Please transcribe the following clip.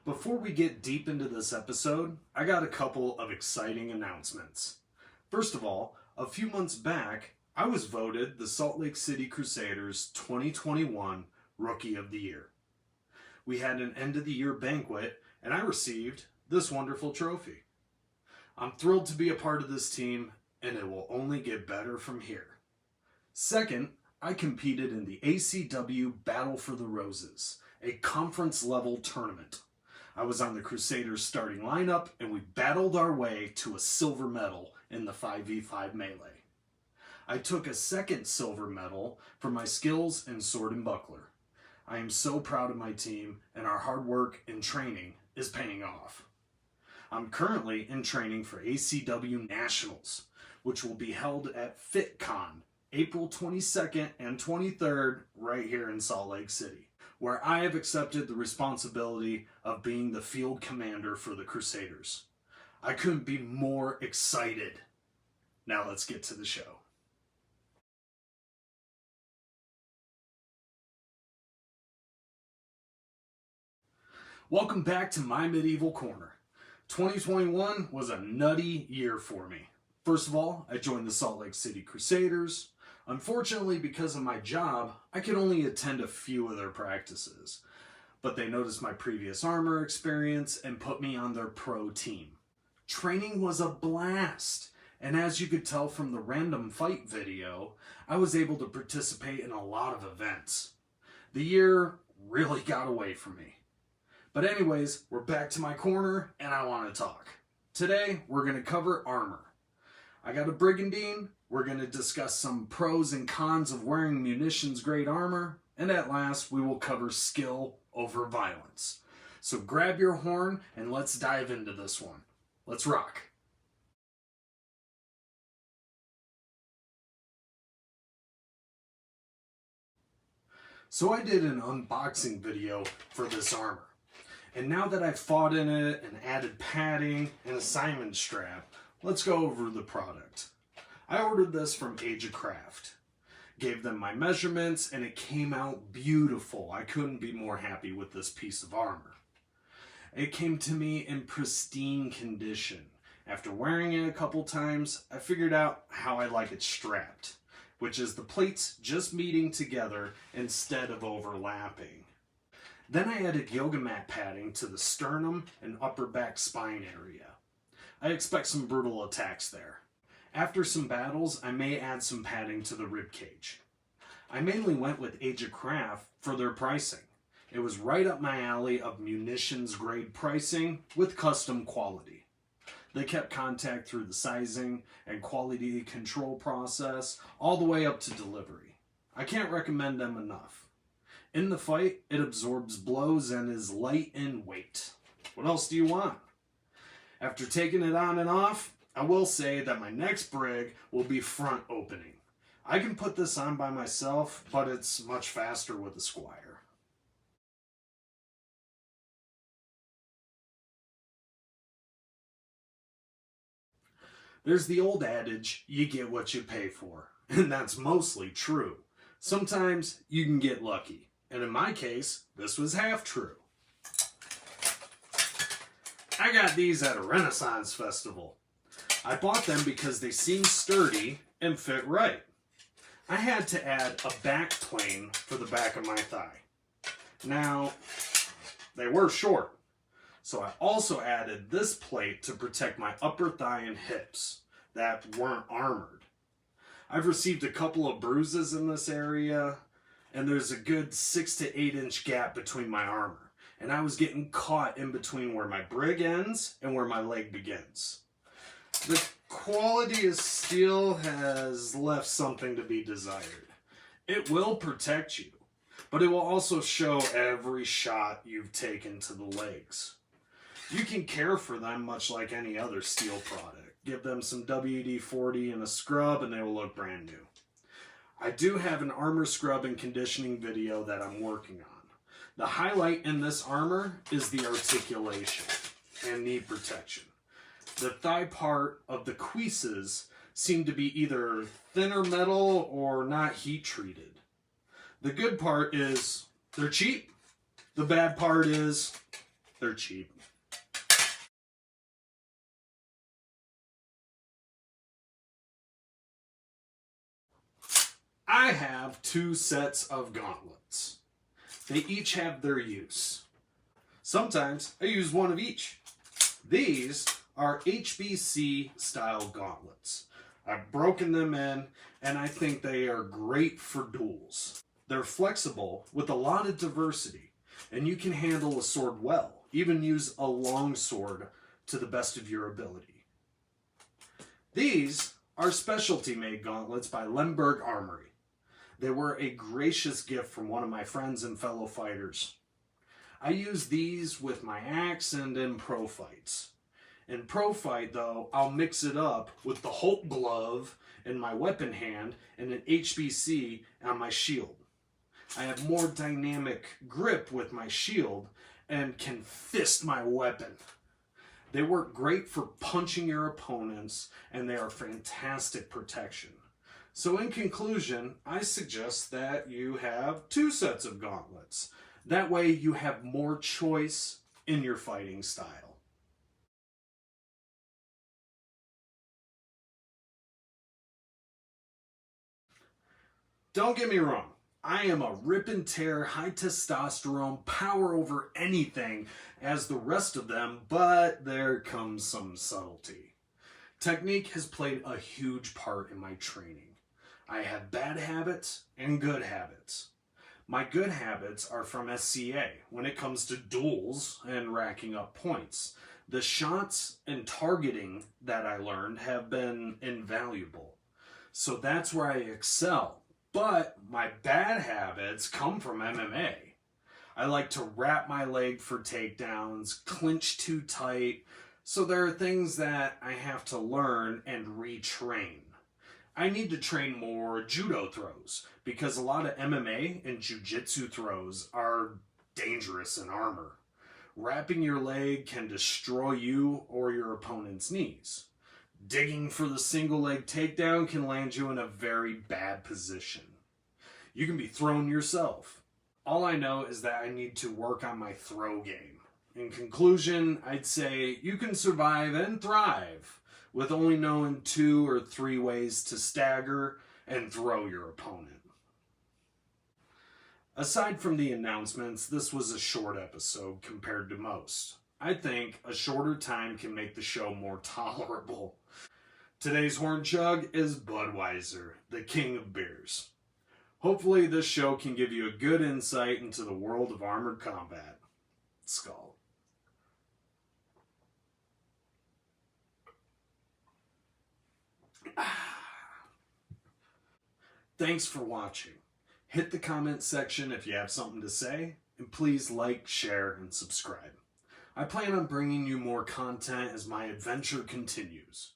Before we get deep into this episode, I got a couple of exciting announcements. First of all, a few months back, I was voted the Salt Lake City Crusaders 2021 Rookie of the Year. We had an end of the year banquet and I received this wonderful trophy. I'm thrilled to be a part of this team and it will only get better from here. Second, I competed in the ACW Battle for the Roses, a conference level tournament. I was on the Crusaders starting lineup and we battled our way to a silver medal in the 5v5 melee. I took a second silver medal for my skills in sword and buckler. I am so proud of my team and our hard work and training is paying off. I'm currently in training for ACW Nationals, which will be held at FitCon April 22nd and 23rd right here in Salt Lake City, where I have accepted the responsibility of being the field commander for the Crusaders. I couldn't be more excited. Now let's get to the show. Welcome back to my Medieval Corner. 2021 was a nutty year for me. First of all, I joined the Salt Lake City Crusaders. Unfortunately, because of my job, I could only attend a few of their practices. But they noticed my previous armor experience and put me on their pro team. Training was a blast, and as you could tell from the random fight video, I was able to participate in a lot of events. The year really got away from me. But anyways, we're back to my corner and I want to talk. Today, we're going to cover armor. I got a Brigadine, we're going to discuss some pros and cons of wearing munitions grade armor, and at last, we will cover skill over violence. So grab your horn and let's dive into this one. Let's rock. So I did an unboxing video for this armor. And now that I've fought in it and added padding and a Simon strap, let's go over the product. I ordered this from Age of Craft. Gave them my measurements and it came out beautiful. I couldn't be more happy with this piece of armor. It came to me in pristine condition. After wearing it a couple times, I figured out how I like it strapped, which is the plates just meeting together instead of overlapping. Then I added yoga mat padding to the sternum and upper back spine area. I expect some brutal attacks there. After some battles, I may add some padding to the rib cage. I mainly went with Age of Craft for their pricing. It was right up my alley of munitions grade pricing with custom quality. They kept contact through the sizing and quality control process all the way up to delivery. I can't recommend them enough. In the fight, it absorbs blows and is light in weight. What else do you want? After taking it on and off, I will say that my next brig will be front opening. I can put this on by myself, but it's much faster with the Squire. There's the old adage, you get what you pay for, and that's mostly true. Sometimes you can get lucky. And in my case, this was half true. I got these at a Renaissance festival. I bought them because they seemed sturdy and fit right. I had to add a back plane for the back of my thigh. Now, they were short, so I also added this plate to protect my upper thigh and hips that weren't armored. I've received a couple of bruises in this area, and there's a good 6 to 8 inch gap between my armor. And I was getting caught in between where my brig ends and where my leg begins. The quality of steel has left something to be desired. It will protect you, but it will also show every shot you've taken to the legs. You can care for them much like any other steel product. Give them some WD-40 and a scrub and they will look brand new. I do have an armor scrub and conditioning video that I'm working on. The highlight in this armor is the articulation and knee protection. The thigh part of the cuisses seem to be either thinner metal or not heat treated. The good part is they're cheap. The bad part is They're cheap. I have 2 sets of gauntlets. They each have their use. Sometimes I use one of each. These are HBC style gauntlets. I've broken them in and I think they are great for duels. They're flexible with a lot of diversity and you can handle a sword well, even use a long sword to the best of your ability. These are specialty made gauntlets by Lemberg Armory. They were a gracious gift from one of my friends and fellow fighters. I use these with my axe and in pro fights. In pro fight though, I'll mix it up with the Hulk glove in my weapon hand and an HBC on my shield. I have more dynamic grip with my shield and can fist my weapon. They work great for punching your opponents and they are fantastic protection. So in conclusion, I suggest that you have 2 sets of gauntlets. That way you have more choice in your fighting style. Don't get me wrong, I am a rip and tear, high testosterone, power over anything as the rest of them, but there comes some subtlety. Technique has played a huge part in my training. I have bad habits and good habits. My good habits are from SCA when it comes to duels and racking up points. The shots and targeting that I learned have been invaluable. So that's where I excel. But my bad habits come from MMA. I like to wrap my leg for takedowns, clinch too tight. So there are things that I have to learn and retrain. I need to train more judo throws because a lot of MMA and jiu-jitsu throws are dangerous in armor. Wrapping your leg can destroy you or your opponent's knees. Digging for the single leg takedown can land you in a very bad position. You can be thrown yourself. All I know is that I need to work on my throw game. In conclusion, I'd say you can survive and thrive with only knowing 2 or 3 ways to stagger and throw your opponent. Aside from the announcements, this was a short episode compared to most. I think a shorter time can make the show more tolerable. Today's Horn Chug is Budweiser, the king of beers. Hopefully this show can give you a good insight into the world of armored combat. Skull. Thanks for watching. Hit the comment section if you have something to say, and please like, share, and subscribe. I plan on bringing you more content as my adventure continues.